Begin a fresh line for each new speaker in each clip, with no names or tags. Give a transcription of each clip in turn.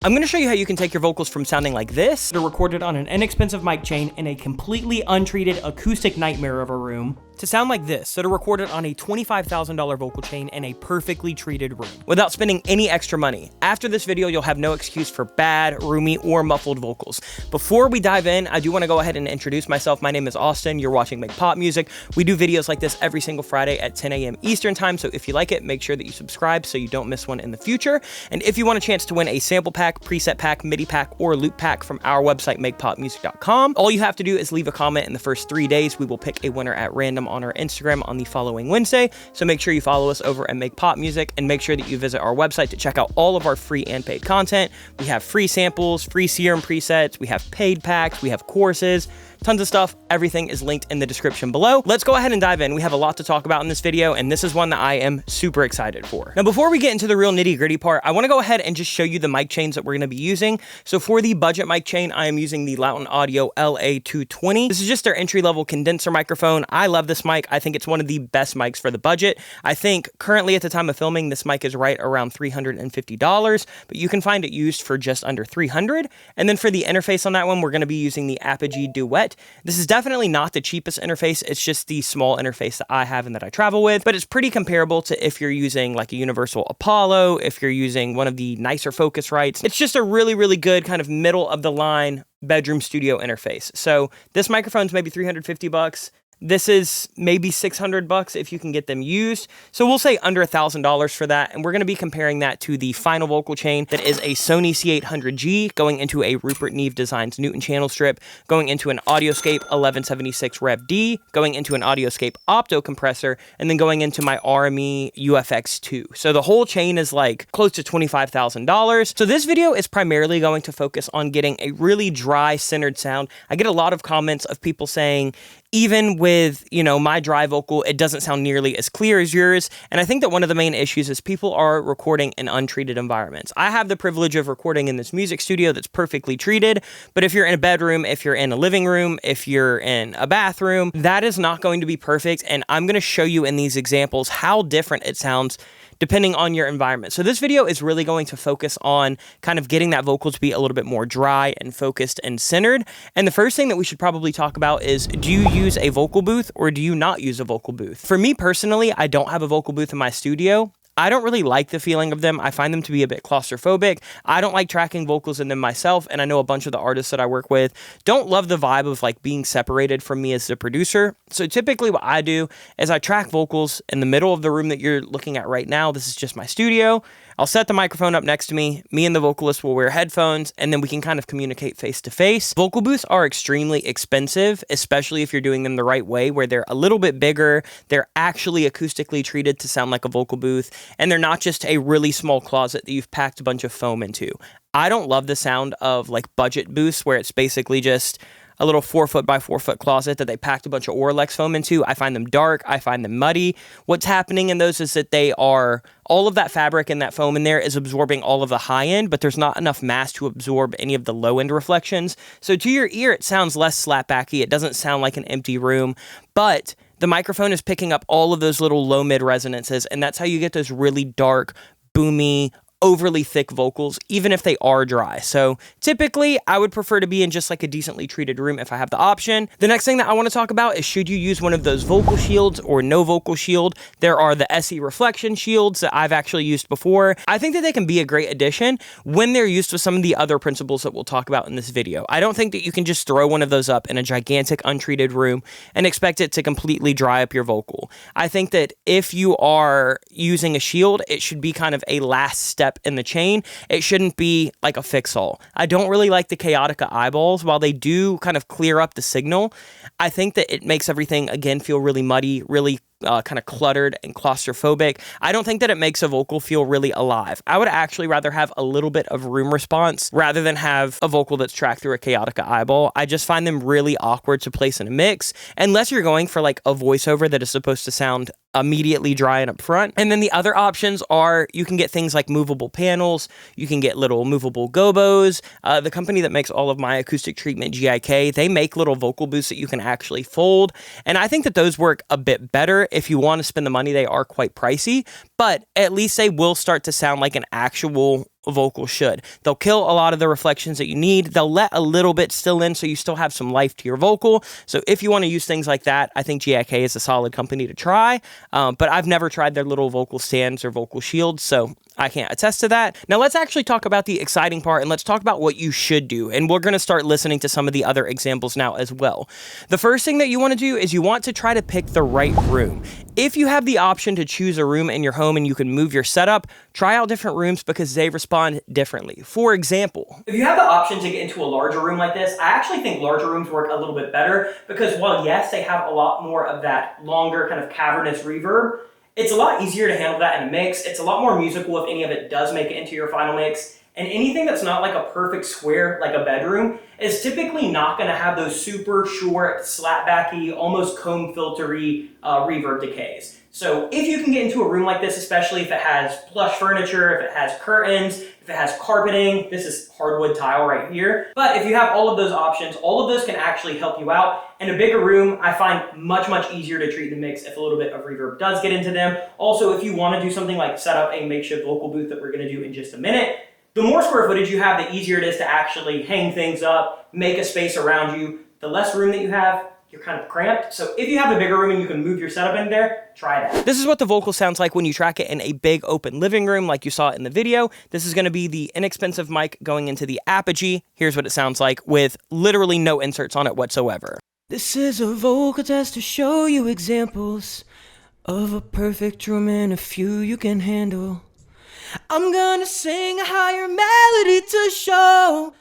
I'm going to show you how you can take your vocals from sounding like this, they're recorded on an inexpensive mic chain in a completely untreated acoustic nightmare of a room, to sound like this, that are recorded on a $25,000 vocal chain in a perfectly treated room, without spending any extra money. After this video, you'll have no excuse for bad, roomy, or muffled vocals. Before we dive in, I do want to go ahead and introduce myself. My name is Austin. You're watching Make Pop Music. We do videos like this every single Friday at 10 a.m. Eastern time, so if you like it, make sure that you subscribe so you don't miss one in the future. And if you want a chance to win a sample pack, preset pack, MIDI pack, or loop pack from our website, makepopmusic.com, all you have to do is leave a comment in the first 3 days. We will pick a winner at random on our Instagram on the following Wednesday, so make sure you follow us over at Make Pop Music, and make sure that you visit our website to check out all of our free and paid content. We have free samples, free serum presets, we have paid packs, we have courses, tons of stuff. Everything is linked in the description below. Let's go ahead and dive in. We have a lot to talk about in this video, and this is one that I am super excited for. Now, before we get into the real nitty-gritty part, I want to go ahead and just show you the mic chains that we're going to be using. So for the budget mic chain, I am using the Lauten Audio LA220. This is just their entry-level condenser microphone. I love this mic. I think it's one of the best mics for the budget. I think currently at the time of filming, this mic is right around $350, but you can find it used for just under $300. And then for the interface on that one, we're going to be using the Apogee Duet. This is definitely not the cheapest interface. It's just the small interface that I have and that I travel with, but it's pretty comparable to if you're using like a Universal Apollo, if you're using one of the nicer Focusrites. It's just a really, really good kind of middle of the line bedroom studio interface. So this microphone's maybe 350 bucks. This is maybe 600 bucks if you can get them used. So we'll say under $1,000 for that. And we're going to be comparing that to the final vocal chain that is a Sony C800G going into a Rupert Neve Designs Newton channel strip, going into an AudioScape 1176 Rev D, going into an AudioScape Opto compressor, and then going into my RME UFX2. So the whole chain is like close to $25,000. So this video is primarily going to focus on getting a really dry, centered sound. I get a lot of comments of people saying, even with, you know, my dry vocal, it doesn't sound nearly as clear as yours. And I think that one of the main issues is people are recording in untreated environments. I have the privilege of recording in this music studio that's perfectly treated, but if you're in a bedroom, if you're in a living room, if you're in a bathroom, that is not going to be perfect. And I'm going to show you in these examples how different it sounds depending on your environment. So this video is really going to focus on kind of getting that vocal to be a little bit more dry and focused and centered. And the first thing that we should probably talk about is, do you use a vocal booth or do you not use a vocal booth? For me personally, I don't have a vocal booth in my studio. I don't really like the feeling of them. I find them to be a bit claustrophobic. I don't like tracking vocals in them myself, and I know a bunch of the artists that I work with don't love the vibe of like being separated from me as the producer. So typically what I do is I track vocals in the middle of the room that you're looking at right now. This is just my studio. I'll set the microphone up next to me. Me and the vocalist will wear headphones, and then we can kind of communicate face to face. Vocal booths are extremely expensive, especially if you're doing them the right way, where they're a little bit bigger. They're actually acoustically treated to sound like a vocal booth, and they're not just a really small closet that you've packed a bunch of foam into. I don't love the sound of like budget booths where it's basically just a little 4-foot by 4-foot closet that they packed a bunch of Orlex foam into. I find them dark. I find them muddy. What's happening in those is that they are, all of that fabric and that foam in there is absorbing all of the high end, but there's not enough mass to absorb any of the low end reflections. So to your ear, it sounds less slapbacky. It doesn't sound like an empty room, but the microphone is picking up all of those little low mid resonances, and that's how you get those really dark, boomy, overly thick vocals, even if they are dry. So typically I would prefer to be in just like a decently treated room if I have the option. The next thing that I want to talk about is, should you use one of those vocal shields or no vocal shield? There are the SE reflection shields that I've actually used before. I think that they can be a great addition when they're used with some of the other principles that we'll talk about in this video. I don't think that you can just throw one of those up in a gigantic untreated room and expect it to completely dry up your vocal. I think that if you are using a shield, it should be kind of a last step in the chain. It shouldn't be like a fix-all. I don't really like the Chaotica eyeballs. While they do kind of clear up the signal, I think that it makes everything, again, feel really muddy, really kind of cluttered and claustrophobic. I don't think that it makes a vocal feel really alive. I would actually rather have a little bit of room response rather than have a vocal that's tracked through a Chaotica eyeball. I just find them really awkward to place in a mix, unless you're going for like a voiceover that is supposed to sound immediately dry and upfront. And then the other options are, you can get things like movable panels, you can get little movable gobos. The company that makes all of my acoustic treatment, GIK, they make little vocal booths that you can actually fold, and I think that those work a bit better. If you want to spend the money, they are quite pricey, but at least they will start to sound like an actual vocals should. They'll kill a lot of the reflections that you need. They'll let a little bit still in so you still have some life to your vocal. So if you want to use things like that, I think GIK is a solid company to try. But I've never tried their little vocal stands or vocal shields, so I can't attest to that. Now let's actually talk about the exciting part, and let's talk about what you should do. And we're going to start listening to some of the other examples now as well. The first thing that you want to do is you want to try to pick the right room. If you have the option to choose a room in your home and you can move your setup, try out different rooms because they respond differently. For example, if you have the option to get into a larger room like this, I actually think larger rooms work a little bit better because while yes, they have a lot more of that longer kind of cavernous reverb, it's a lot easier to handle that in a mix. It's a lot more musical if any of it does make it into your final mix. And anything that's not like a perfect square, like a bedroom, is typically not going to have those super short, slapbacky, almost comb filtery reverb decays. So if you can get into a room like this, especially if it has plush furniture, if it has curtains, if it has carpeting, this is hardwood tile right here. But if you have all of those options, all of those can actually help you out. In a bigger room, I find much easier to treat the mix if a little bit of reverb does get into them. Also, if you want to do something like set up a makeshift vocal booth that we're going to do in just a minute, the more square footage you have, the easier it is to actually hang things up, make a space around you. The less room that you have, you're kind of cramped. So if you have a bigger room and you can move your setup in there, try that. This is what the vocal sounds like when you track it in a big open living room like you saw in the video. This is going to be the inexpensive mic going into the Apogee. Here's what it sounds like with literally no inserts on it whatsoever. This is a vocal test to show you examples of a perfect room and a few you can handle. I'm gonna sing a higher melody to show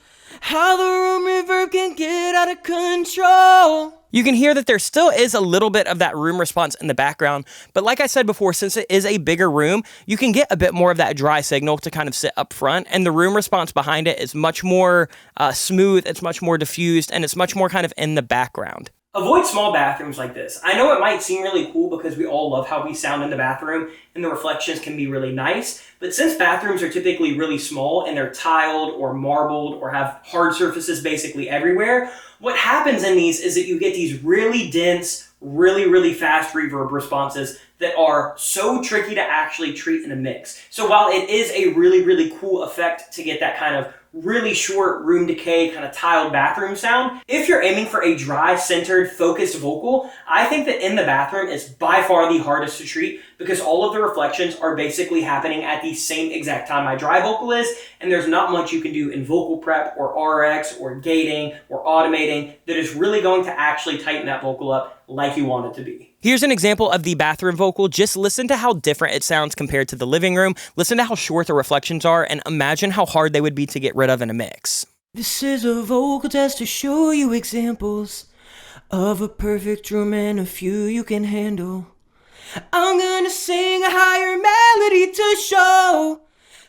how the room reverb can get out of control. You can hear that there still is a little bit of that room response in the background, but like I said before, since it is a bigger room, you can get a bit more of that dry signal to kind of sit up front, and the room response behind it is much more smooth, it's much more diffused, and it's much more kind of in the background. Avoid small bathrooms like this. I know it might seem really cool because we all love how we sound in the bathroom and the reflections can be really nice, but since bathrooms are typically really small and they're tiled or marbled or have hard surfaces basically everywhere, what happens in these is that you get these really dense, really fast reverb responses that are so tricky to actually treat in a mix. So while it is a really cool effect to get that kind of really short room decay kind of tiled bathroom sound, if you're aiming for a dry, centered, focused vocal, I think that in the bathroom is by far the hardest to treat because all of the reflections are basically happening at the same exact time my dry vocal is, and there's not much you can do in vocal prep or RX or gating or automating that is really going to actually tighten that vocal up like you want it to be. Here's an example of the bathroom vocal. Just listen to how different it sounds compared to the living room. Listen to how short the reflections are and imagine how hard they would be to get rid of in a mix. This is a vocal test to show you examples of a perfect room and a few you can handle. I'm gonna sing a higher melody to show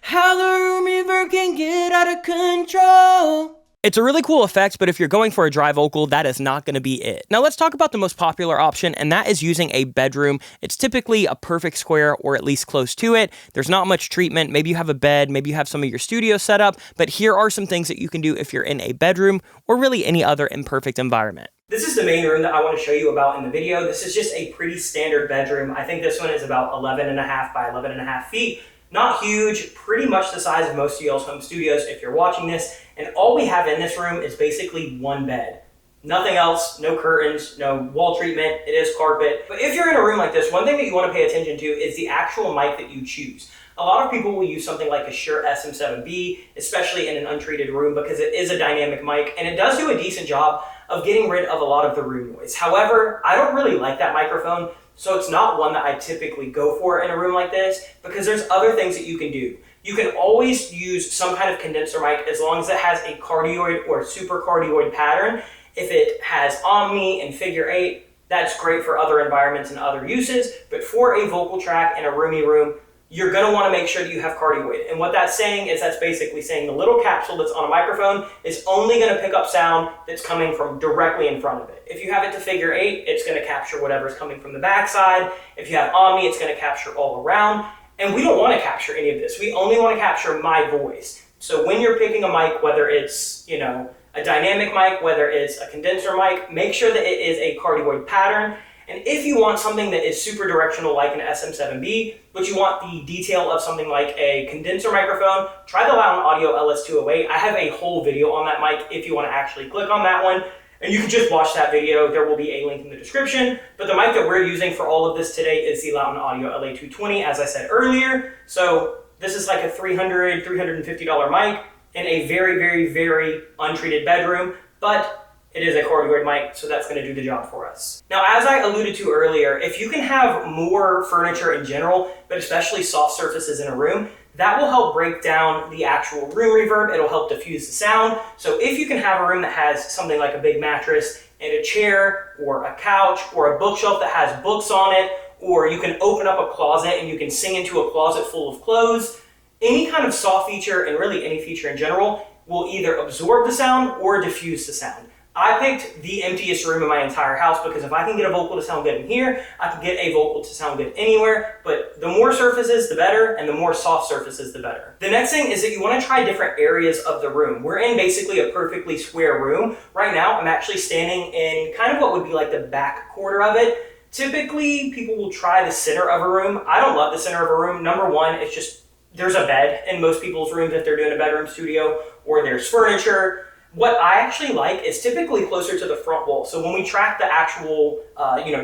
how the room reverb can get out of control. It's a really cool effect, but if you're going for a dry vocal, that is not going to be it. Now let's talk about the most popular option, and that is using a bedroom. It's typically a perfect square or at least close to it. There's not much treatment. Maybe you have a bed, maybe you have some of your studio set up, but here are some things that you can do if you're in a bedroom or really any other imperfect environment. This is the main room that I want to show you about in the video. This is just a pretty standard bedroom. I think this one is about 11.5 by 11.5 feet. Not huge, pretty much the size of most of y'all's home studios if you're watching this. And all we have in this room is basically one bed. Nothing else, no curtains, no wall treatment, it is carpet. But if you're in a room like this, one thing that you want to pay attention to is the actual mic that you choose. A lot of people will use something like a Shure SM7B, especially in an untreated room because it is a dynamic mic and it does do a decent job of getting rid of a lot of the room noise. However, I don't really like that microphone, so it's not one that I typically go for in a room like this because there's other things that you can do. You can always use some kind of condenser mic as long as it has a cardioid or supercardioid pattern. If it has Omni and figure 8, that's great for other environments and other uses, but for a vocal track in a roomy room, you're going to want to make sure that you have cardioid. And what that's saying is that's basically saying the little capsule that's on a microphone is only going to pick up sound that's coming from directly in front of it. If you have it to figure 8, it's going to capture whatever's coming from the backside. If you have Omni, it's going to capture all around. And we don't want to capture any of this. We only want to capture my voice. So when you're picking a mic, whether it's, a dynamic mic, whether it's a condenser mic, make sure that it is a cardioid pattern. And if you want something that is super directional like an SM7B, but you want the detail of something like a condenser microphone, try the Loudon Audio LS208. I have a whole video on that mic if you want to actually click on that one. And you can just watch that video. There will be a link in the description. But the mic that we're using for all of this today is the Loudon Audio LA220, as I said earlier. So this is like a $300, $350 mic in a very, very, very untreated bedroom. But it is a cardioid mic, so that's going to do the job for us. Now, as I alluded to earlier, if you can have more furniture in general, but especially soft surfaces in a room, that will help break down the actual room reverb. It'll help diffuse the sound. So if you can have a room that has something like a big mattress and a chair or a couch or a bookshelf that has books on it, or you can open up a closet and you can sing into a closet full of clothes, any kind of soft feature and really any feature in general will either absorb the sound or diffuse the sound. I picked the emptiest room in my entire house because if I can get a vocal to sound good in here, I can get a vocal to sound good anywhere, but the more surfaces, the better, and the more soft surfaces, the better. The next thing is that you want to try different areas of the room. We're in basically a perfectly square room. Right now, I'm actually standing in kind of what would be like the back quarter of it. Typically, people will try the center of a room. I don't love the center of a room. Number one, it's just, there's a bed in most people's rooms if they're doing a bedroom studio, or there's furniture. What I actually like is typically closer to the front wall. So when we track the actual,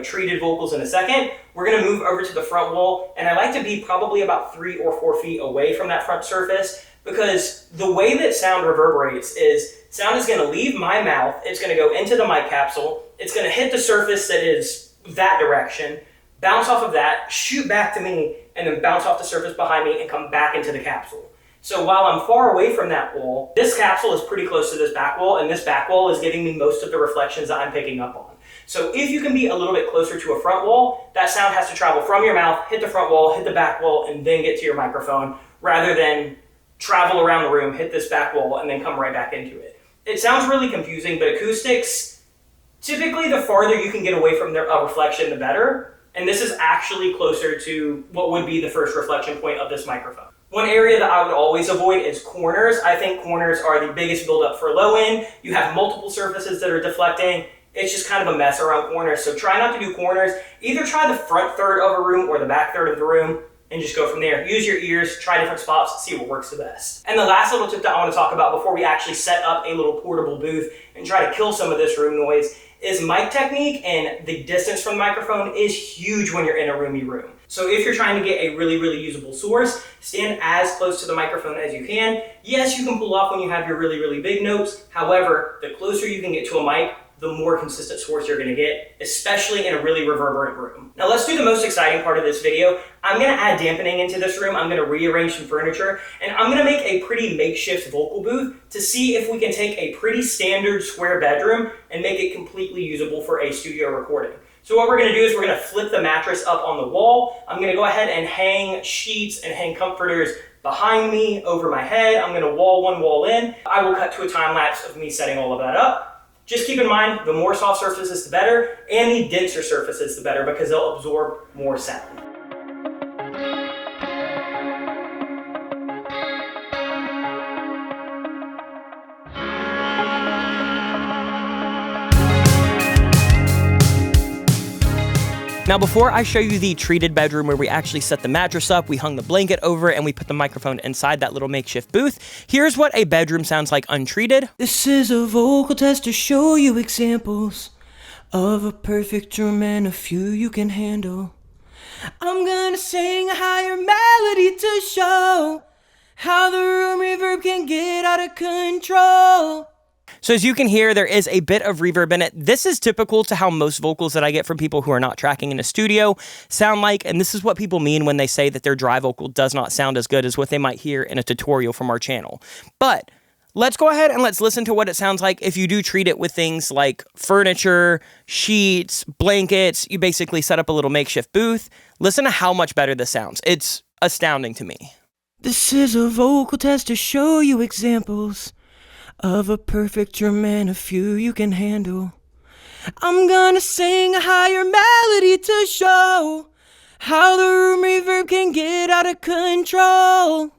treated vocals in a second, we're gonna move over to the front wall. And I like to be probably about 3 or 4 feet away from that front surface, because the way that sound reverberates is sound is gonna leave my mouth, it's gonna go into the mic capsule, it's gonna hit the surface that is that direction, bounce off of that, shoot back to me, and then bounce off the surface behind me and come back into the capsule. So while I'm far away from that wall, this capsule is pretty close to this back wall, and this back wall is giving me most of the reflections that I'm picking up on. So if you can be a little bit closer to a front wall, that sound has to travel from your mouth, hit the front wall, hit the back wall, and then get to your microphone, rather than travel around the room, hit this back wall, and then come right back into it. It sounds really confusing, but acoustics, typically the farther you can get away from a reflection, the better. And this is actually closer to what would be the first reflection point of this microphone. One area that I would always avoid is corners. I think corners are the biggest buildup for low end. You have multiple surfaces that are deflecting. It's just kind of a mess around corners. So try not to do corners. Either try the front third of a room or the back third of the room and just go from there. Use your ears, try different spots, see what works the best. And the last little tip that I want to talk about before we actually set up a little portable booth and try to kill some of this room noise is mic technique, and the distance from the microphone is huge when you're in a roomy room. So if you're trying to get a really, really usable source, stand as close to the microphone as you can. Yes, you can pull off when you have your really, really big notes. However, the closer you can get to a mic, the more consistent source you're gonna get, especially in a really reverberant room. Now let's do the most exciting part of this video. I'm gonna add dampening into this room. I'm gonna rearrange some furniture, and I'm gonna make a pretty makeshift vocal booth to see if we can take a pretty standard square bedroom and make it completely usable for a studio recording. So what we're gonna do is we're gonna flip the mattress up on the wall. I'm gonna go ahead and hang sheets and hang comforters behind me, over my head. I'm gonna wall one wall in. I will cut to a time lapse of me setting all of that up. Just keep in mind, the more soft surfaces, the better, and the denser surfaces, the better, because they'll absorb more sound.
Now, before I show you the treated bedroom where we actually set the mattress up, we hung the blanket over it, and we put the microphone inside that little makeshift booth, here's what a bedroom sounds like untreated.
This is a vocal test to show you examples of a perfect room and a few you can handle. I'm gonna sing a higher melody to show how the room reverb can get out of control.
So as you can hear, there is a bit of reverb in it. This is typical to how most vocals that I get from people who are not tracking in a studio sound like, and this is what people mean when they say that their dry vocal does not sound as good as what they might hear in a tutorial from our channel. But let's go ahead and let's listen to what it sounds like if you do treat it with things like furniture, sheets, blankets. You basically set up a little makeshift booth. Listen to how much better this sounds. It's astounding to me.
This is a vocal test to show you examples of a perfect room and a few you can handle. I'm gonna sing a higher melody to show how the room reverb can get out of control.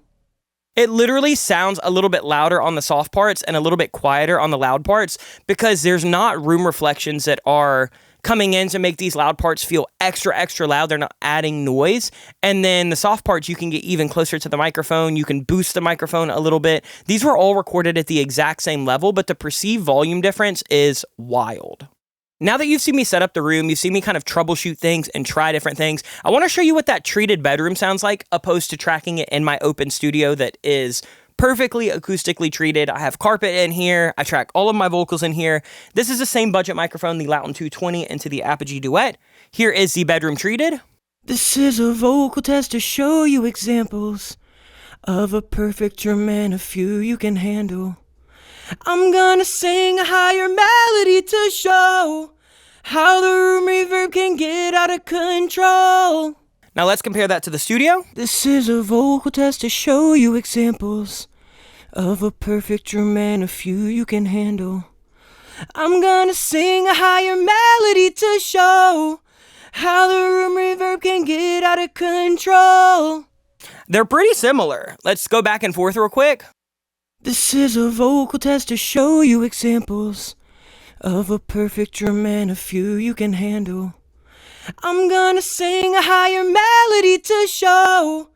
It literally sounds a little bit louder on the soft parts and a little bit quieter on the loud parts because there's not room reflections that are coming in to make these loud parts feel extra loud. They're not adding noise. And then the soft parts, you can get even closer to the microphone. You can boost the microphone a little bit. These were all recorded at the exact same level, but the perceived volume difference is wild. Now that you've seen me set up the room, you've seen me kind of troubleshoot things and try different things, I want to show you what that treated bedroom sounds like, opposed to tracking it in my open studio that is perfectly acoustically treated. I have carpet in here. I track all of my vocals in here. This is the same budget microphone, the Loudon 220 into the Apogee Duet. Here is the bedroom treated.
This is a vocal test to show you examples of a perfect drum and a few you can handle. I'm gonna sing a higher melody to show how the room reverb can get out of control.
Now let's compare that to the studio.
This is a vocal test to show you examples of a perfect drum and a few you can handle. I'm gonna sing a higher melody to show how the room reverb can get out of control.
They're pretty similar. Let's go back and forth real quick.
This is a vocal test to show you examples of a perfect drum and a few you can handle. I'm gonna sing a higher melody to show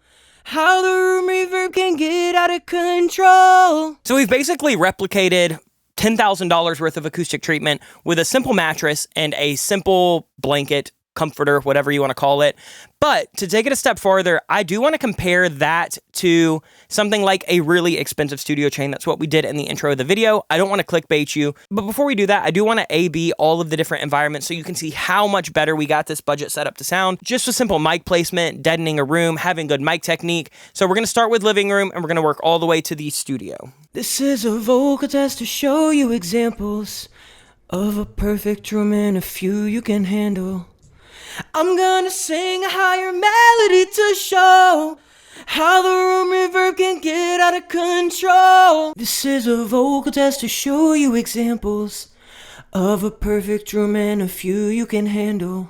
how the room reverb can get out of control.
So we've basically replicated $10,000 worth of acoustic treatment with a simple mattress and a simple blanket, comforter, whatever you want to call it. But to take it a step farther, I do want to compare that to something like a really expensive studio chain. That's what we did in the intro of the video. I don't want to clickbait you, but before we do that, I do want to A/B all of the different environments so you can see how much better we got this budget set up to sound. Just with simple mic placement, deadening a room, having good mic technique. So we're going to start with living room and we're going to work all the way to the studio.
This is a vocal test to show you examples of a perfect drum and a few you can handle. I'm gonna sing a higher melody to show how the room reverb can get out of control. This is a vocal test to show you examples of a perfect drum and a few you can handle.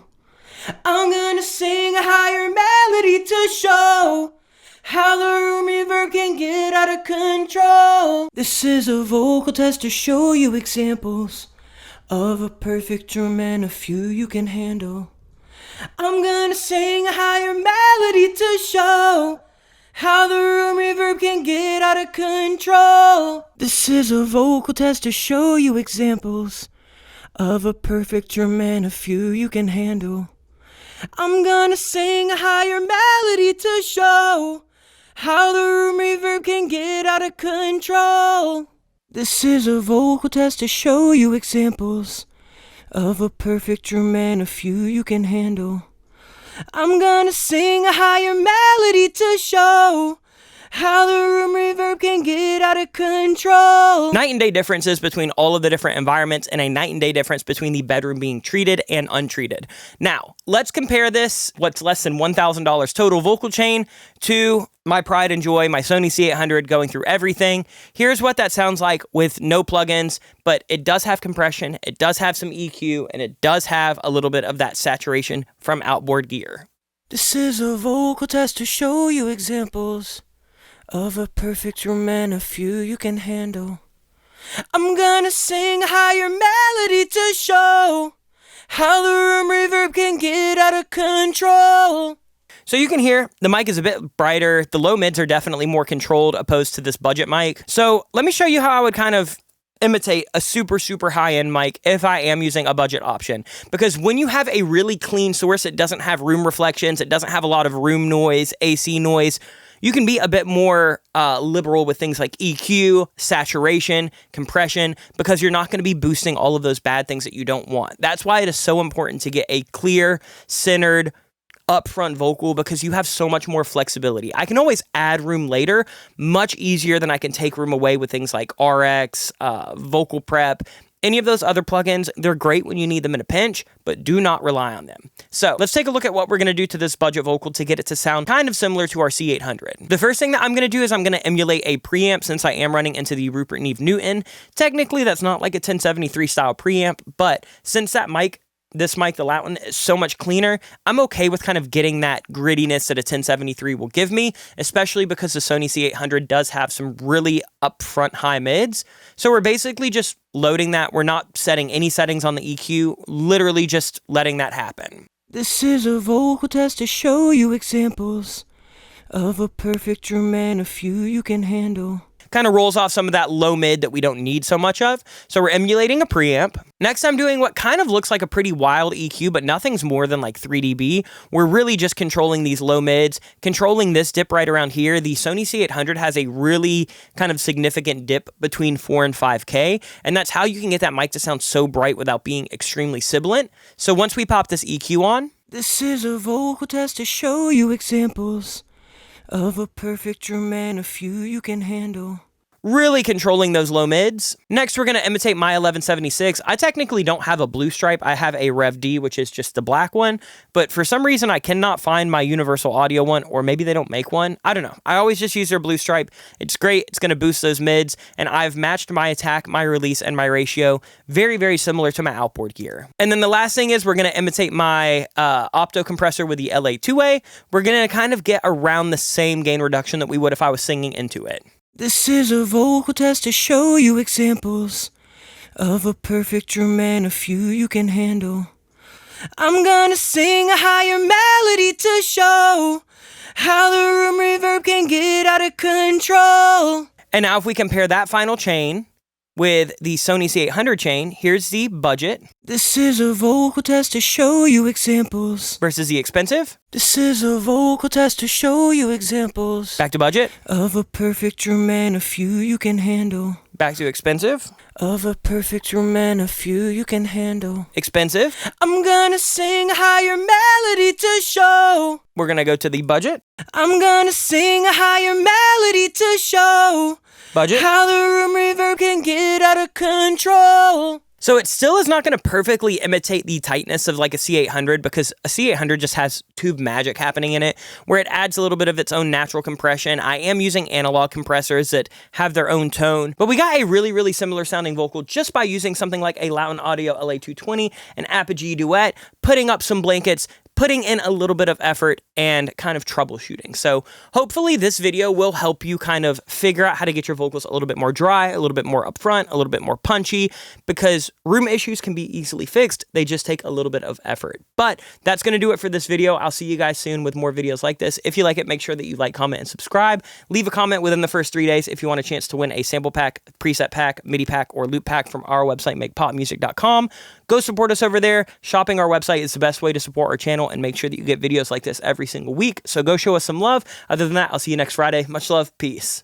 I'm gonna sing a higher melody to show how the room reverb can get out of control. This is a vocal test to show you examples of a perfect drum and a few you can handle. I'm gonna sing a higher melody to show how the room reverb can get out of control. This is a vocal test to show you examples of a perfect drum and a few you can handle. I'm gonna sing a higher melody to show how the room reverb can get out of control. This is a vocal test to show you examples of a perfect drum and a few you can handle. I'm gonna sing a higher melody to show how the room reverb can get out of control.
Night and day differences between all of the different environments, and a night and day difference between the bedroom being treated and untreated. Now, let's compare this, what's less than $1,000 total vocal chain, to my pride and joy, my Sony C800 going through everything. Here's what that sounds like with no plugins, but it does have compression, it does have some EQ, and it does have a little bit of that saturation from outboard gear.
This is a vocal test to show you examples of a perfect drum and a few you can handle. I'm gonna sing a higher melody to show how the room reverb can get out of control.
So you can hear the mic is a bit brighter. The low mids are definitely more controlled opposed to this budget mic. So let me show you how I would kind of imitate a super high-end mic if I am using a budget option. Because when you have a really clean source, it doesn't have room reflections, it doesn't have a lot of room noise, AC noise, you can be a bit more liberal with things like EQ, saturation, compression, because you're not going to be boosting all of those bad things that you don't want. That's why it is so important to get a clear, centered, upfront vocal, because you have so much more flexibility. I can always add room later, much easier than I can take room away with things like RX, Vocal Prep. Any of those other plugins, they're great when you need them in a pinch, but do not rely on them. So let's take a look at what we're going to do to this budget vocal to get it to sound kind of similar to our C800. The first thing that I'm going to do is I'm going to emulate a preamp, since I am running into the Rupert Neve Newton. Technically, that's not like a 1073 style preamp, but since that mic this mic, the loud one, is so much cleaner. I'm okay with kind of getting that grittiness that a 1073 will give me, especially because the Sony C800 does have some really upfront high mids. So we're basically just loading that. We're not setting any settings on the EQ, literally just letting that happen.
This is a vocal test to show you examples of a perfect drum and a few you can handle.
Kind of rolls off some of that low mid that we don't need so much of. So we're emulating a preamp. Next, I'm doing what kind of looks like a pretty wild EQ, but nothing's more than like 3 dB. We're really just controlling these low mids, controlling this dip right around here. The Sony C800 has a really kind of significant dip between 4 and 5K, and that's how you can get that mic to sound so bright without being extremely sibilant. So once we pop this EQ on,
this is a vocal test to show you examples of a perfect drum and a few you can handle.
Really controlling those low mids. Next, we're going to imitate my 1176. I technically don't have a blue stripe. I have a Rev D, which is just the black one. But for some reason, I cannot find my Universal Audio one, or maybe they don't make one. I don't know. I always just use their blue stripe. It's great. It's going to boost those mids. And I've matched my attack, my release, and my ratio very, very similar to my outboard gear. And then the last thing is we're going to imitate my Opto compressor with the LA2A. We're going to kind of get around the same gain reduction that we would if I was singing into it.
This is a vocal test to show you examples of a perfect drum and a few you can handle. I'm gonna sing a higher melody to show how the room reverb can get out of control.
And now if we compare that final chain with the Sony C800 chain, here's the budget.
This is a vocal test to show you examples.
Versus the expensive.
This is a vocal test to show you examples.
Back to budget.
Of a perfect drum and a few you can handle.
Back to expensive.
Of a perfect drum and a few you can handle.
Expensive.
I'm gonna sing a higher melody to show.
We're gonna go to the budget.
I'm gonna sing a higher melody to show
budget.
How the room reverb can get out of control.
So it still is not going to perfectly imitate the tightness of like a C800, because a C800 just has tube magic happening in it, where it adds a little bit of its own natural compression. I am using analog compressors that have their own tone, but we got a really, really similar sounding vocal just by using something like a Loudon Audio LA220, an Apogee Duet, putting up some blankets, putting in a little bit of effort, and kind of troubleshooting. So hopefully this video will help you kind of figure out how to get your vocals a little bit more dry, a little bit more upfront, a little bit more punchy, because room issues can be easily fixed. They just take a little bit of effort. But that's going to do it for this video. I'll see you guys soon with more videos like this. If you like it, make sure that you like, comment, and subscribe. Leave a comment within the first 3 days if you want a chance to win a sample pack, preset pack, MIDI pack, or loop pack from our website, makepopmusic.com. Go support us over there. Shopping our website is the best way to support our channel and make sure that you get videos like this every single week. So go show us some love. Other than that, I'll see you next Friday. Much love. Peace.